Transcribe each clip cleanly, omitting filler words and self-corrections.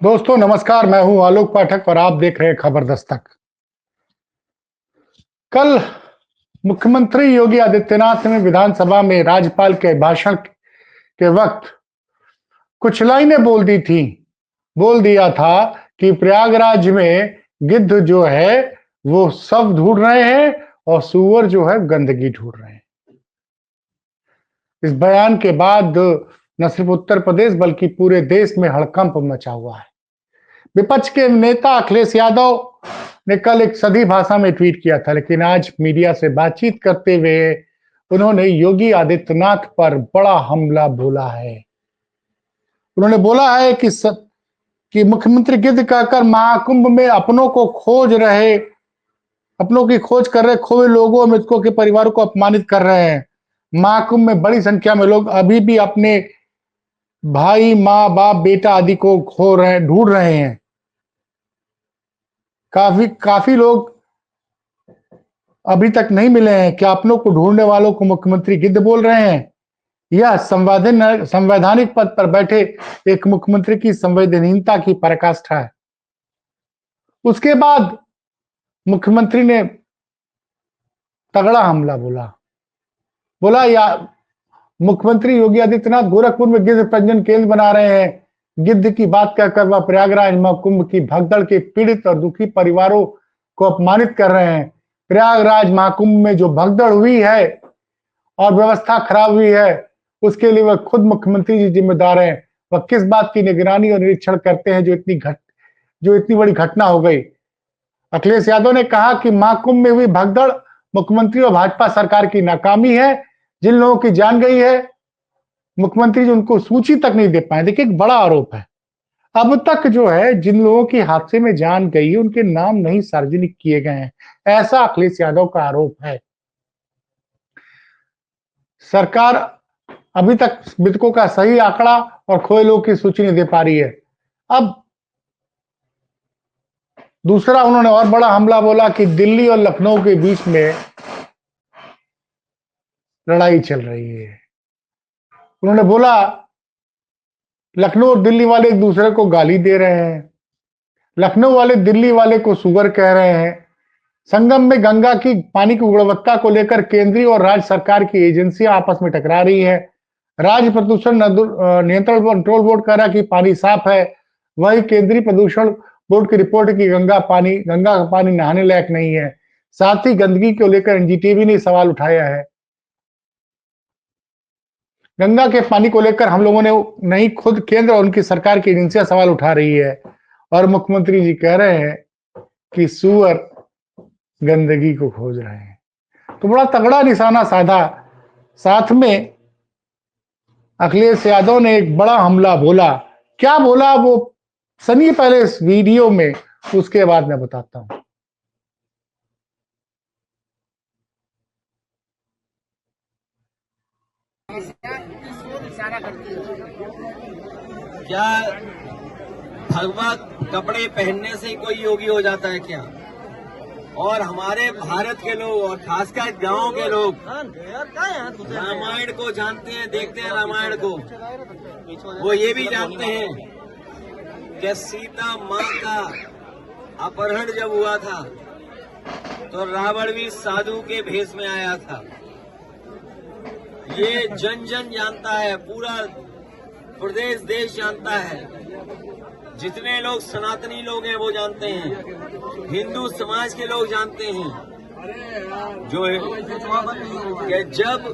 दोस्तों नमस्कार, मैं हूं आलोक पाठक और आप देख रहे हैं खबर दस्तक। कल मुख्यमंत्री योगी आदित्यनाथ ने विधानसभा में राज्यपाल के भाषण के वक्त कुछ लाइनें बोल दिया था कि प्रयागराज में गिद्ध जो है वो शव ढूंढ रहे हैं और सूअर जो है गंदगी ढूंढ रहे हैं। इस बयान के बाद न सिर्फ उत्तर प्रदेश बल्कि पूरे देश में हड़कंप मचा हुआ है। विपक्ष के नेता अखिलेश यादव ने कल एक सधी भाषा में ट्वीट किया था, लेकिन आज मीडिया से बातचीत करते हुए उन्होंने योगी आदित्यनाथ पर बड़ा हमला बोला है। उन्होंने बोला है कि मुख्यमंत्री गिद्ध कहकर महाकुंभ में अपनों की खोज कर रहे खोए लोगों, मृतकों के परिवारों को अपमानित कर रहे हैं। महाकुंभ में बड़ी संख्या में लोग अभी भी अपने भाई, माँ बाप, बेटा आदि को ढूंढ रहे हैं। काफी लोग अभी तक नहीं मिले हैं। क्या अपनों को ढूंढने वालों को मुख्यमंत्री गिद्ध बोल रहे हैं? यह संवैधानिक पद पर बैठे एक मुख्यमंत्री की संवेदनहीनता की पराकाष्ठा है। उसके बाद मुख्यमंत्री ने तगड़ा हमला बोला या मुख्यमंत्री योगी आदित्यनाथ गोरखपुर में गिद्ध प्रजनन केंद्र बना रहे हैं। गिद्ध की बात कहकर वह प्रयागराज महाकुंभ की भगदड़ के पीड़ित और दुखी परिवारों को अपमानित कर रहे हैं। प्रयागराज महाकुंभ में जो भगदड़ हुई है और व्यवस्था खराब हुई है, उसके लिए वह खुद मुख्यमंत्री जी जिम्मेदार हैं। वह किस बात की निगरानी और निरीक्षण करते हैं जो इतनी बड़ी घटना हो गई। अखिलेश यादव ने कहा कि महाकुंभ में हुई भगदड़ मुख्यमंत्री और भाजपा सरकार की नाकामी है। जिन लोगों की जान गई है, मुख्यमंत्री जी उनको सूची तक नहीं दे पाए। देखिए, एक बड़ा आरोप है। अब तक जो है जिन लोगों की हादसे में जान गई है उनके नाम नहीं सार्वजनिक किए गए हैं, ऐसा अखिलेश यादव का आरोप है। सरकार अभी तक मृतकों का सही आंकड़ा और खोए लोगों की सूची नहीं दे पा रही है। अब दूसरा उन्होंने और बड़ा हमला बोला कि दिल्ली और लखनऊ के बीच में लड़ाई चल रही है। उन्होंने बोला लखनऊ और दिल्ली वाले एक दूसरे को गाली दे रहे हैं। लखनऊ वाले दिल्ली वाले को सुअर कह रहे हैं। संगम में गंगा की पानी की गुणवत्ता को लेकर केंद्रीय और राज्य सरकार की एजेंसियां आपस में टकरा रही है। राज्य प्रदूषण नियंत्रण कंट्रोल बोर्ड कह रहा है कि पानी साफ है, वही केंद्रीय प्रदूषण बोर्ड की रिपोर्ट है कि गंगा का पानी नहाने लायक नहीं है। साथ ही गंदगी को लेकर एनजीटी ने सवाल उठाया है। गंगा के पानी को लेकर हम लोगों ने नहीं, खुद केंद्र और उनकी सरकार की एजेंसियां सवाल उठा रही है और मुख्यमंत्री जी कह रहे हैं कि सुअर गंदगी को खोज रहे हैं। तो बड़ा तगड़ा निशाना साधा। साथ में अखिलेश यादव ने एक बड़ा हमला बोला। क्या बोला वो सुनिए पहले इस वीडियो में, उसके बाद मैं बताता हूं। क्या भगवा कपड़े पहनने से कोई योगी हो जाता है क्या? और हमारे भारत के लोग और खासकर गांव के लोग रामायण को जानते हैं, देखते हैं रामायण को। वो ये भी जानते हैं कि सीता माँ का अपहरण जब हुआ था तो रावण भी साधु के भेष में आया था। ये जन जन जानता है, पूरा प्रदेश देश जानता है। जितने लोग सनातनी लोग हैं वो जानते हैं, हिंदू समाज के लोग जानते हैं जो है कि जब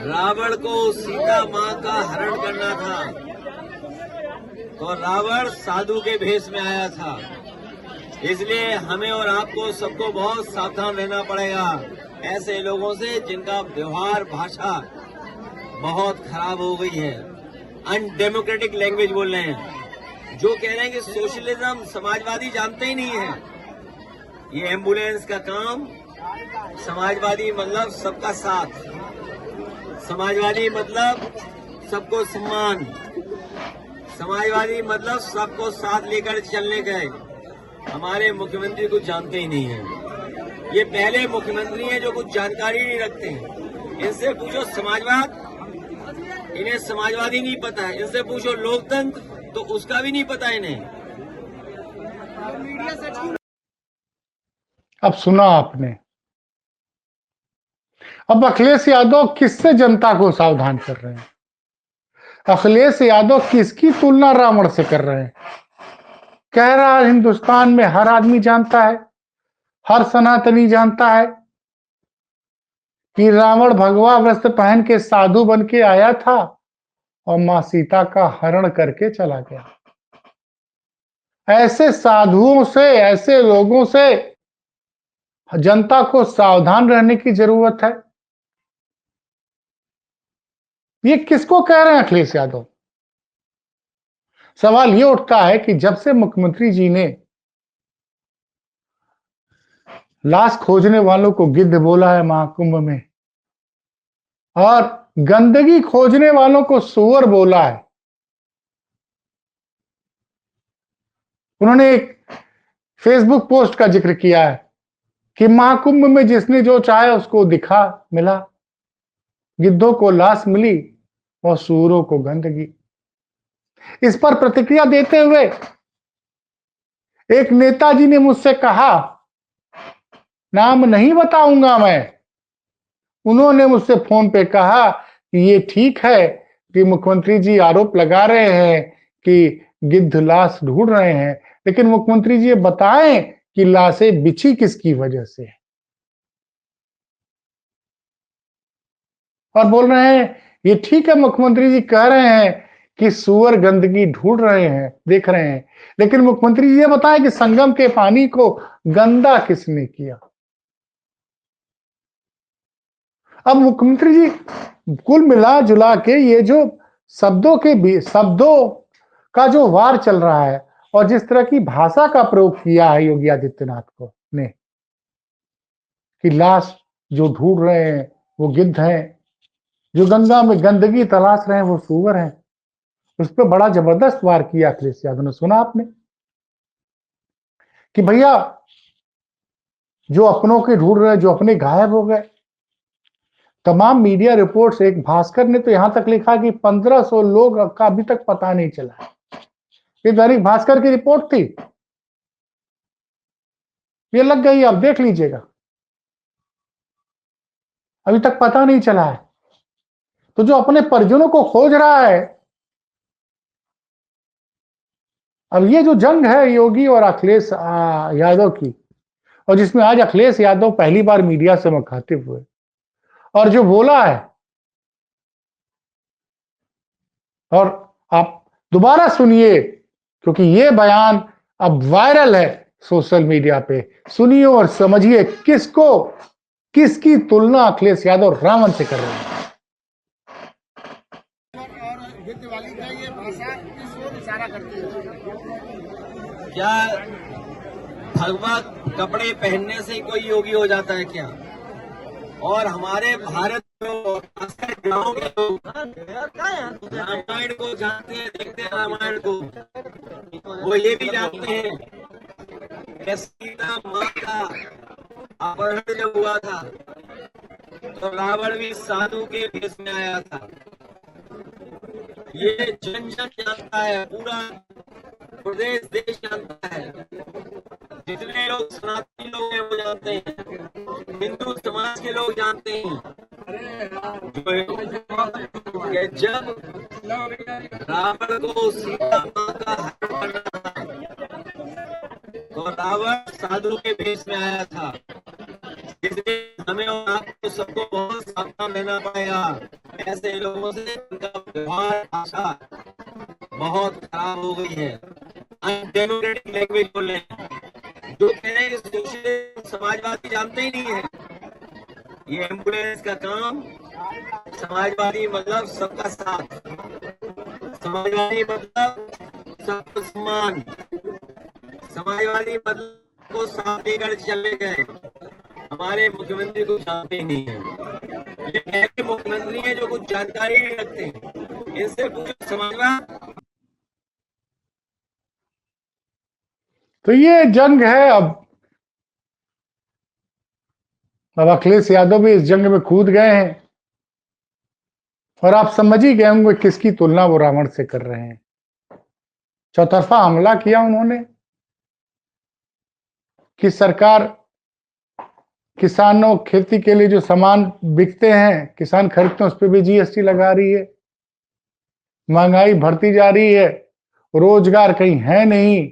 रावण को सीता माँ का हरण करना था तो रावण साधु के भेष में आया था। इसलिए हमें और आपको सबको बहुत सावधान रहना पड़ेगा ऐसे लोगों से जिनका व्यवहार, भाषा बहुत खराब हो गई है, अनडेमोक्रेटिक लैंग्वेज बोल रहे हैं, जो कह रहे हैं कि सोशलिज्म समाजवादी जानते ही नहीं है। ये एम्बुलेंस का काम, समाजवादी मतलब सबका साथ, समाजवादी मतलब सबको सम्मान, समाजवादी मतलब सबको साथ लेकर चलने का। हमारे मुख्यमंत्री कुछ जानते ही नहीं है। ये पहले मुख्यमंत्री हैं जो कुछ जानकारी नहीं रखते हैं। इनसे पूछो समाजवाद, इन्हें समाजवादी नहीं पता है। इनसे पूछो लोकतंत्र, तो उसका भी नहीं पता इन्हें। अब सुना आपने। अब अखिलेश यादव किससे जनता को सावधान कर रहे हैं? अखिलेश यादव किसकी तुलना रावण से कर रहे हैं? कह रहा है हिंदुस्तान में हर आदमी जानता है, हर सनातनी जानता है कि रावण भगवा वस्त्र पहन के साधु बन के आया था और मां सीता का हरण करके चला गया। ऐसे साधुओं से, ऐसे लोगों से जनता को सावधान रहने की जरूरत है। ये किसको कह रहे हैं अखिलेश यादव? सवाल ये उठता है कि जब से मुख्यमंत्री जी ने लाश खोजने वालों को गिद्ध बोला है महाकुंभ में और गंदगी खोजने वालों को सूअर बोला है, उन्होंने एक फेसबुक पोस्ट का जिक्र किया है कि महाकुंभ में जिसने जो चाहे उसको दिखा मिला, गिद्धों को लाश मिली और सूअरों को गंदगी। इस पर प्रतिक्रिया देते हुए एक नेताजी ने मुझसे कहा, नाम नहीं बताऊंगा मैं, उन्होंने मुझसे फोन पे कहा कि ये ठीक है कि मुख्यमंत्री जी आरोप लगा रहे हैं कि गिद्ध लाश ढूंढ रहे हैं, लेकिन मुख्यमंत्री जी ये बताएं कि लाशें बिछी किसकी वजह से। और बोल रहे हैं ये ठीक है, मुख्यमंत्री जी कह रहे हैं कि सुअर गंदगी ढूंढ रहे हैं, देख रहे हैं, लेकिन मुख्यमंत्री जी ये बताएं कि संगम के पानी को गंदा किसने किया। अब मुख्यमंत्री जी कुल मिला जुला के ये जो शब्दों का जो वार चल रहा है और जिस तरह की भाषा का प्रयोग किया है योगी आदित्यनाथ को ने कि लाश जो ढूंढ रहे हैं वो गिद्ध हैं, जो गंगा में गंदगी तलाश रहे हैं वो सूअर हैं, उस पर बड़ा जबरदस्त वार किया अखिलेश यादव ने। सुना आपने कि भैया जो अपनों के ढूंढ रहे हैं, जो अपने गायब हो गए। तमाम मीडिया रिपोर्ट्स, एक भास्कर ने तो यहां तक लिखा कि 1500 लोग का अभी तक पता नहीं चला। ये दैनिक भास्कर की रिपोर्ट थी, ये लग गई, आप देख लीजिएगा, अभी तक पता नहीं चला है। तो जो अपने परिजनों को खोज रहा है, अब ये जो जंग है योगी और अखिलेश यादव की, और जिसमें आज अखिलेश यादव पहली बार मीडिया से मुखातिब हुए और जो बोला है, और आप दोबारा सुनिए क्योंकि ये बयान अब वायरल है सोशल मीडिया पे, सुनिए और समझिए किसकी तुलना अखिलेश यादव रावण से कर रहे हैं। क्या भगवा कपड़े पहनने से कोई योगी हो जाता है क्या? और हमारे भारत में खासकर गाँव के लोग रामायण को जानते हैं, देखते हैं रामायण को, वो ये भी जानते हैं कि सीता माँ का अपहरण जब हुआ था तो रावण भी साधु के भेष में आया था। ये जन जन जानता है, पूरा प्रदेश देश जानता है, जितने लोग सनातनी लोग हैं वो जानते हैं, हिंदू समाज के लोग जानते हैं कि जब रावण को सीता माँ का हरण करना था तो रावण साधु के भेष में आया था, इसलिए हमें और आपको सबको बहुत सावधान रहना पड़ेगा। ऐसे लोगों से उनका व्यवहार, भाषा बहुत खराब हो गई है, अनडेमोक्रेटिक लैंग्वेज बोल रहे हैं। जो कह रहे हैं सोशलिस्ट समाजवादी जानते ही नहीं है, ये एम्बुलेंस का काम, समाजवादी मतलब सबका साथ, समाजवादी मतलब सबको सम्मान, समाजवादी मतलब को साथ लेकर चले गए। हमारे मुख्यमंत्री को जानते ही नहीं है, ये ऐसे मुख्यमंत्री हैं जो कुछ जानकारी नहीं रखते, इनसे कुछ समझना। तो ये जंग है। अब अखिलेश यादव भी इस जंग में कूद गए हैं और आप समझ ही गए होंगे किसकी तुलना वो रावण से कर रहे हैं। चौतरफा हमला किया उन्होंने कि सरकार किसानों खेती के लिए जो सामान बिकते हैं, किसान खरीदते हैं, उस पर भी जीएसटी लगा रही है। महंगाई बढ़ती जा रही है, रोजगार कहीं है नहीं,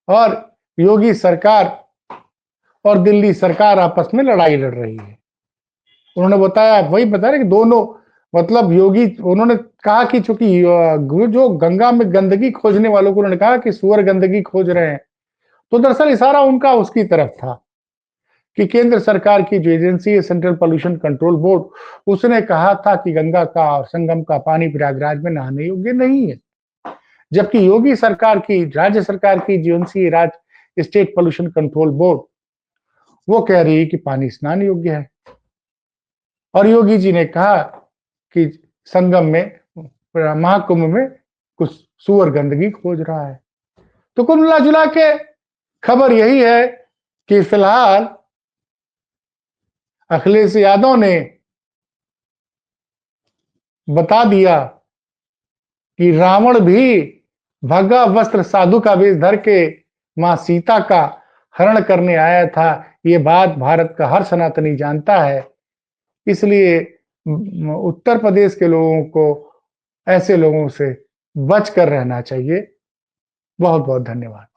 और योगी सरकार और दिल्ली सरकार आपस में लड़ाई लड़ रही है। उन्होंने बताया, वही बता रहे कि दोनों, मतलब योगी, उन्होंने कहा कि चूंकि जो गंगा में गंदगी खोजने वालों को उन्होंने कहा कि सुअर गंदगी खोज रहे हैं, तो दरअसल इशारा उनका उसकी तरफ था कि केंद्र सरकार की जो एजेंसी है सेंट्रल पोल्यूशन कंट्रोल बोर्ड, उसने कहा था कि गंगा का और संगम का पानी प्रयागराज में नहाने योग्य नहीं है, जबकि योगी सरकार की, राज्य सरकार की एजेंसी राज्य स्टेट पोल्यूशन कंट्रोल बोर्ड, वो कह रही है कि पानी स्नान योग्य है। और योगी जी ने कहा कि संगम में, महाकुंभ में कुछ सुअर गंदगी खोज रहा है। तो कुल मिला जुला के खबर यही है कि फिलहाल अखिलेश यादव ने बता दिया कि रावण भी भगवा वस्त्र साधु का वेश धर के मां सीता का हरण करने आया था। ये बात भारत का हर सनातनी जानता है। इसलिए उत्तर प्रदेश के लोगों को ऐसे लोगों से बचकर रहना चाहिए। बहुत बहुत धन्यवाद।